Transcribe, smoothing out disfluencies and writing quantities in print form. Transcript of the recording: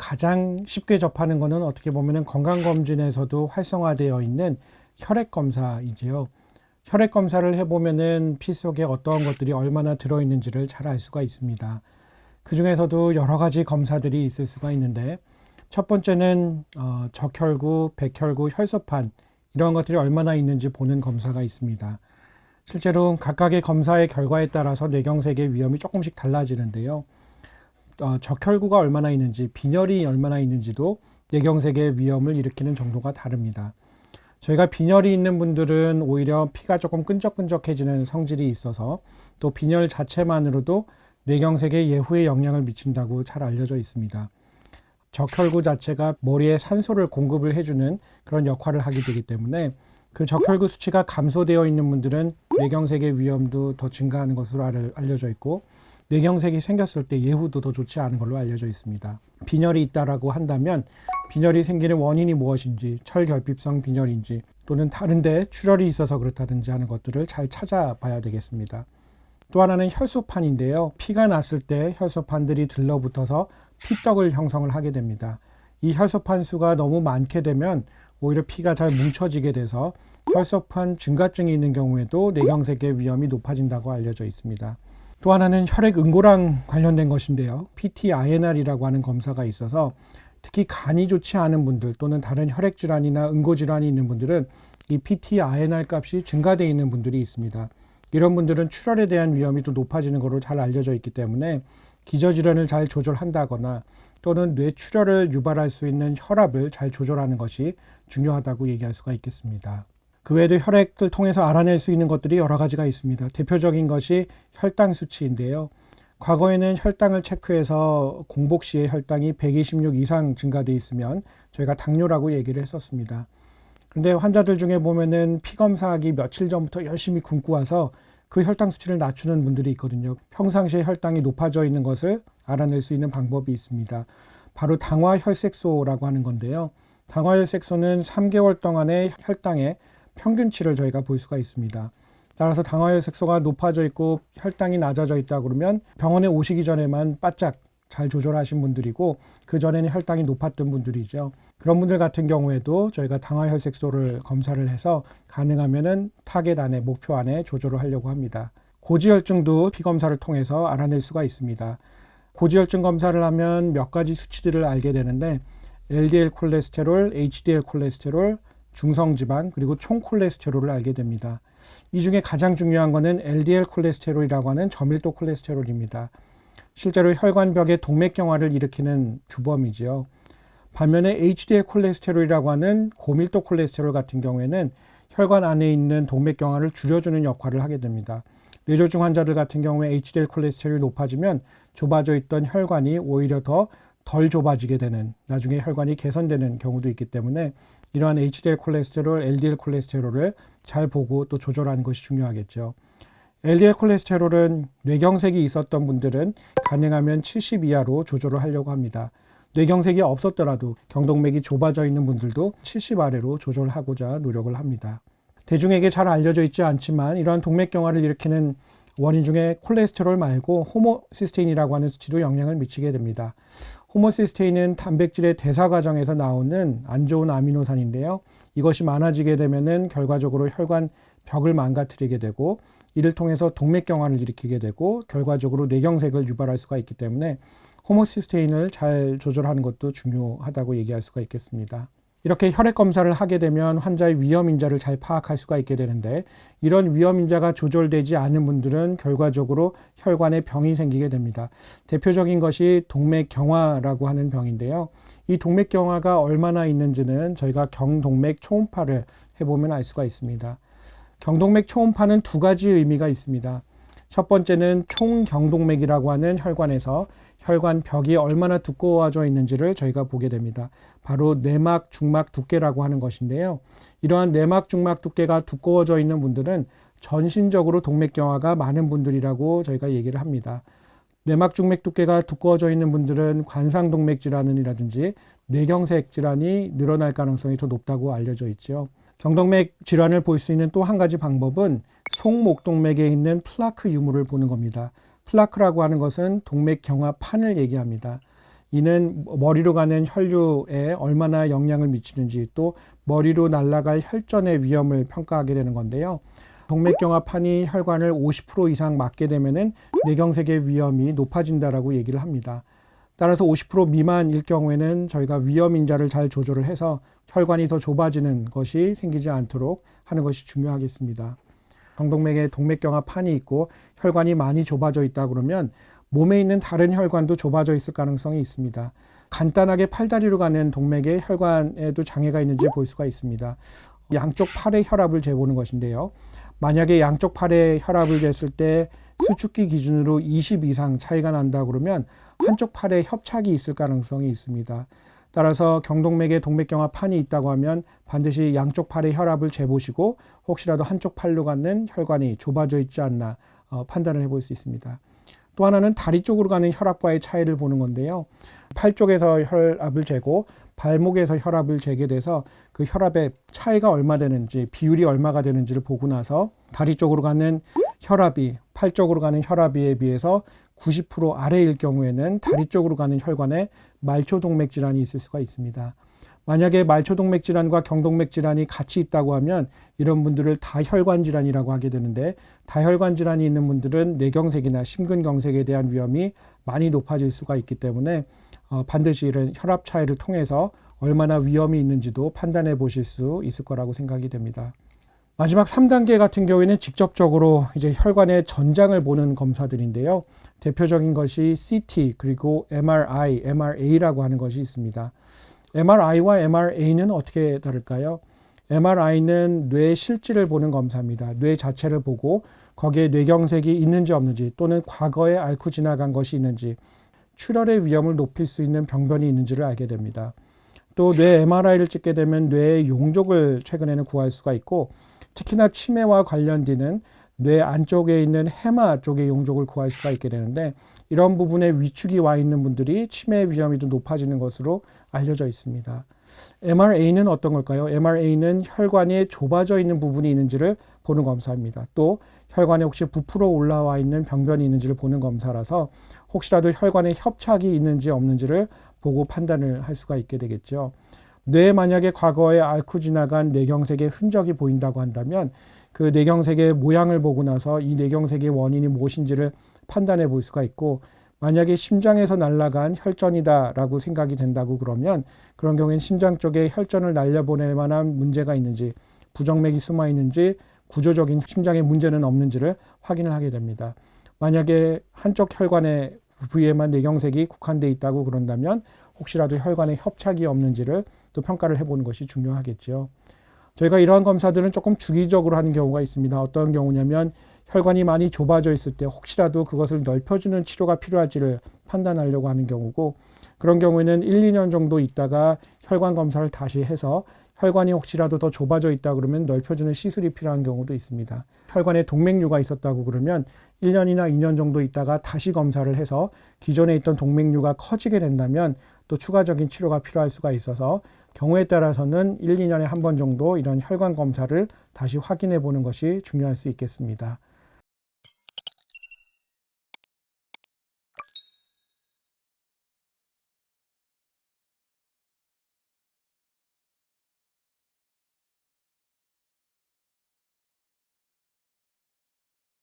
가장 쉽게 접하는 것은 어떻게 보면 건강검진에서도 활성화되어 있는 혈액검사이지요. 혈액검사를 해보면은 피 속에 어떠한 것들이 얼마나 들어있는지를 잘 알 수가 있습니다. 그 중에서도 여러 가지 검사들이 있을 수가 있는데, 첫 번째는 적혈구, 백혈구, 혈소판 이런 것들이 얼마나 있는지 보는 검사가 있습니다. 실제로 각각의 검사의 결과에 따라서 뇌경색의 위험이 조금씩 달라지는데요. 적혈구가 얼마나 있는지, 빈혈이 얼마나 있는지도 뇌경색의 위험을 일으키는 정도가 다릅니다. 저희가 빈혈이 있는 분들은 오히려 피가 조금 끈적끈적해지는 성질이 있어서, 또 빈혈 자체만으로도 뇌경색에 예후에 영향을 미친다고 잘 알려져 있습니다. 적혈구 자체가 머리에 산소를 공급을 해주는 그런 역할을 하게 되기 때문에, 그 적혈구 수치가 감소되어 있는 분들은 뇌경색의 위험도 더 증가하는 것으로 알려져 있고, 뇌경색이 생겼을 때 예후도 더 좋지 않은 걸로 알려져 있습니다. 빈혈이 있다라고 한다면 빈혈이 생기는 원인이 무엇인지, 철결핍성 빈혈인지 또는 다른데 출혈이 있어서 그렇다든지 하는 것들을 잘 찾아봐야 되겠습니다. 또 하나는 혈소판인데요. 피가 났을 때 혈소판들이 들러붙어서 피떡을 형성을 하게 됩니다. 이 혈소판 수가 너무 많게 되면 오히려 피가 잘 뭉쳐지게 돼서 혈소판 증가증이 있는 경우에도 뇌경색의 위험이 높아진다고 알려져 있습니다. 또 하나는 혈액응고랑 관련된 것인데요. PT-INR이라고 하는 검사가 있어서 특히 간이 좋지 않은 분들 또는 다른 혈액질환이나 응고질환이 있는 분들은 이 PT-INR 값이 증가되어 있는 분들이 있습니다. 이런 분들은 출혈에 대한 위험이 또 높아지는 것으로 잘 알려져 있기 때문에 기저질환을 잘 조절한다거나 또는 뇌출혈을 유발할 수 있는 혈압을 잘 조절하는 것이 중요하다고 얘기할 수가 있겠습니다. 그 외에도 혈액을 통해서 알아낼 수 있는 것들이 여러 가지가 있습니다. 대표적인 것이 혈당 수치인데요. 과거에는 혈당을 체크해서 공복 시에 혈당이 126 이상 증가되어 있으면 저희가 당뇨라고 얘기를 했었습니다. 그런데 환자들 중에 보면은 피 검사하기 며칠 전부터 열심히 굶고 와서 그 혈당 수치를 낮추는 분들이 있거든요. 평상시에 혈당이 높아져 있는 것을 알아낼 수 있는 방법이 있습니다. 바로 당화혈색소라고 하는 건데요. 당화혈색소는 3개월 동안의 혈당의 평균치를 저희가 볼 수가 있습니다. 따라서 당화혈색소가 높아져 있고 혈당이 낮아져 있다 그러면 병원에 오시기 전에만 바짝 잘 조절하신 분들이고, 그 전에는 혈당이 높았던 분들이죠. 그런 분들 같은 경우에도 저희가 당화혈색소를 검사를 해서 가능하면은 타겟 안에, 목표 안에 조절을 하려고 합니다. 고지혈증도 피검사를 통해서 알아낼 수가 있습니다. 고지혈증 검사를 하면 몇 가지 수치들을 알게 되는데, LDL 콜레스테롤, HDL 콜레스테롤, 중성지방, 그리고 총콜레스테롤을 알게 됩니다. 이 중에 가장 중요한 것은 LDL 콜레스테롤이라고 하는 저밀도 콜레스테롤입니다. 실제로 혈관벽에 동맥경화를 일으키는 주범이지요. 반면에 HDL 콜레스테롤이라고 하는 고밀도 콜레스테롤 같은 경우에는 혈관 안에 있는 동맥경화를 줄여주는 역할을 하게 됩니다. 뇌졸중 환자들 같은 경우에 HDL 콜레스테롤이 높아지면 좁아져 있던 혈관이 오히려 덜 좁아지게 되는, 나중에 혈관이 개선되는 경우도 있기 때문에 이러한 HDL 콜레스테롤, LDL 콜레스테롤을 잘 보고 또 조절하는 것이 중요하겠죠. LDL 콜레스테롤은 뇌경색이 있었던 분들은 가능하면 70 이하로 조절을 하려고 합니다. 뇌경색이 없었더라도 경동맥이 좁아져 있는 분들도 70 아래로 조절하고자 노력을 합니다. 대중에게 잘 알려져 있지 않지만 이러한 동맥경화를 일으키는 원인 중에 콜레스테롤 말고 호모시스테인이라고 하는 수치도 영향을 미치게 됩니다. 호모시스테인은 단백질의 대사 과정에서 나오는 안 좋은 아미노산인데요. 이것이 많아지게 되면은 결과적으로 혈관 벽을 망가뜨리게 되고, 이를 통해서 동맥경화를 일으키게 되고 결과적으로 뇌경색을 유발할 수가 있기 때문에 호모시스테인을 잘 조절하는 것도 중요하다고 얘기할 수가 있겠습니다. 이렇게 혈액 검사를 하게 되면 환자의 위험인자를 잘 파악할 수가 있게 되는데, 이런 위험인자가 조절되지 않은 분들은 결과적으로 혈관에 병이 생기게 됩니다. 대표적인 것이 동맥경화라고 하는 병인데요. 이 동맥경화가 얼마나 있는지는 저희가 경동맥 초음파를 해보면 알 수가 있습니다. 경동맥 초음파는 두 가지 의미가 있습니다. 첫 번째는 총경동맥이라고 하는 혈관에서 혈관 벽이 얼마나 두꺼워져 있는지를 저희가 보게 됩니다. 바로 내막, 중막 두께라고 하는 것인데요. 이러한 내막, 중막 두께가 두꺼워져 있는 분들은 전신적으로 동맥경화가 많은 분들이라고 저희가 얘기를 합니다. 내막, 중맥 두께가 두꺼워져 있는 분들은 관상동맥 질환이라든지 뇌경색 질환이 늘어날 가능성이 더 높다고 알려져 있죠. 경동맥 질환을 볼 수 있는 또 한 가지 방법은 속목동맥에 있는 플라크 유무를 보는 겁니다. 플라크라고 하는 것은 동맥경화판을 얘기합니다. 이는 머리로 가는 혈류에 얼마나 영향을 미치는지, 또 머리로 날아갈 혈전의 위험을 평가하게 되는 건데요. 동맥경화판이 혈관을 50% 이상 막게 되면은 뇌경색의 위험이 높아진다라고 얘기를 합니다. 따라서 50% 미만일 경우에는 저희가 위험 인자를 잘 조절을 해서 혈관이 더 좁아지는 것이 생기지 않도록 하는 것이 중요하겠습니다. 경동맥에 동맥경화판이 있고 혈관이 많이 좁아져 있다 그러면 몸에 있는 다른 혈관도 좁아져 있을 가능성이 있습니다. 간단하게 팔다리로 가는 동맥의 혈관에도 장애가 있는지 볼 수가 있습니다. 양쪽 팔의 혈압을 재보는 것인데요. 만약에 양쪽 팔의 혈압을 쟀을 때 수축기 기준으로 20 이상 차이가 난다 그러면 한쪽 팔에 협착이 있을 가능성이 있습니다. 따라서 경동맥에 동맥경화판이 있다고 하면 반드시 양쪽 팔의 혈압을 재보시고 혹시라도 한쪽 팔로 가는 혈관이 좁아져 있지 않나 판단을 해볼 수 있습니다. 또 하나는 다리 쪽으로 가는 혈압과의 차이를 보는 건데요. 팔 쪽에서 혈압을 재고 발목에서 혈압을 재게 돼서 그 혈압의 차이가 얼마 되는지, 비율이 얼마가 되는지를 보고 나서 다리 쪽으로 가는 혈압이 팔 쪽으로 가는 혈압에 비해서 90% 아래일 경우에는 다리 쪽으로 가는 혈관에 말초동맥 질환이 있을 수가 있습니다. 만약에 말초동맥 질환과 경동맥 질환이 같이 있다고 하면 이런 분들을 다혈관 질환이라고 하게 되는데, 다혈관 질환이 있는 분들은 뇌경색이나 심근경색에 대한 위험이 많이 높아질 수가 있기 때문에 반드시 이런 혈압 차이를 통해서 얼마나 위험이 있는지도 판단해 보실 수 있을 거라고 생각이 됩니다. 마지막 3단계 같은 경우에는 직접적으로 이제 혈관의 전장을 보는 검사들인데요. 대표적인 것이 CT 그리고 MRI, MRA라고 하는 것이 있습니다. MRI와 MRA는 어떻게 다를까요? MRI는 뇌 실질을 보는 검사입니다. 뇌 자체를 보고 거기에 뇌경색이 있는지 없는지, 또는 과거에 앓고 지나간 것이 있는지, 출혈의 위험을 높일 수 있는 병변이 있는지를 알게 됩니다. 또 뇌 MRI를 찍게 되면 뇌의 용족을 최근에는 구할 수가 있고, 특히나 치매와 관련되는 뇌 안쪽에 있는 해마 쪽의 용족을 구할 수가 있게 되는데, 이런 부분에 위축이 와 있는 분들이 치매 위험이 더 높아지는 것으로 알려져 있습니다. MRA는 어떤 걸까요? MRA는 혈관이 좁아져 있는 부분이 있는지를 보는 검사입니다. 또 혈관에 혹시 부풀어 올라와 있는 병변이 있는지를 보는 검사라서 혹시라도 혈관에 협착이 있는지 없는지를 보고 판단을 할 수가 있게 되겠죠. 뇌에 만약에 과거에 앓고 지나간 뇌경색의 흔적이 보인다고 한다면 그 뇌경색의 모양을 보고 나서 이 뇌경색의 원인이 무엇인지를 판단해 볼 수가 있고, 만약에 심장에서 날아간 혈전이다라고 생각이 된다고 그러면 그런 경우에는 심장 쪽에 혈전을 날려보낼 만한 문제가 있는지, 부정맥이 숨어 있는지, 구조적인 심장에 문제는 없는지를 확인을 하게 됩니다. 만약에 한쪽 혈관의 부위에만 뇌경색이 국한되어 있다고 그런다면 혹시라도 혈관에 협착이 없는지를 또 평가를 해보는 것이 중요하겠죠. 저희가 이러한 검사들은 조금 주기적으로 하는 경우가 있습니다. 어떤 경우냐면 혈관이 많이 좁아져 있을 때 혹시라도 그것을 넓혀주는 치료가 필요할지를 판단하려고 하는 경우고, 그런 경우에는 1, 2년 정도 있다가 혈관 검사를 다시 해서 혈관이 혹시라도 더 좁아져 있다 그러면 넓혀주는 시술이 필요한 경우도 있습니다. 혈관에 동맥류가 있었다고 그러면 1년이나 2년 정도 있다가 다시 검사를 해서 기존에 있던 동맥류가 커지게 된다면 또 추가적인 치료가 필요할 수가 있어서 경우에 따라서는 1, 2년에 한 번 정도 이런 혈관 검사를 다시 확인해 보는 것이 중요할 수 있겠습니다.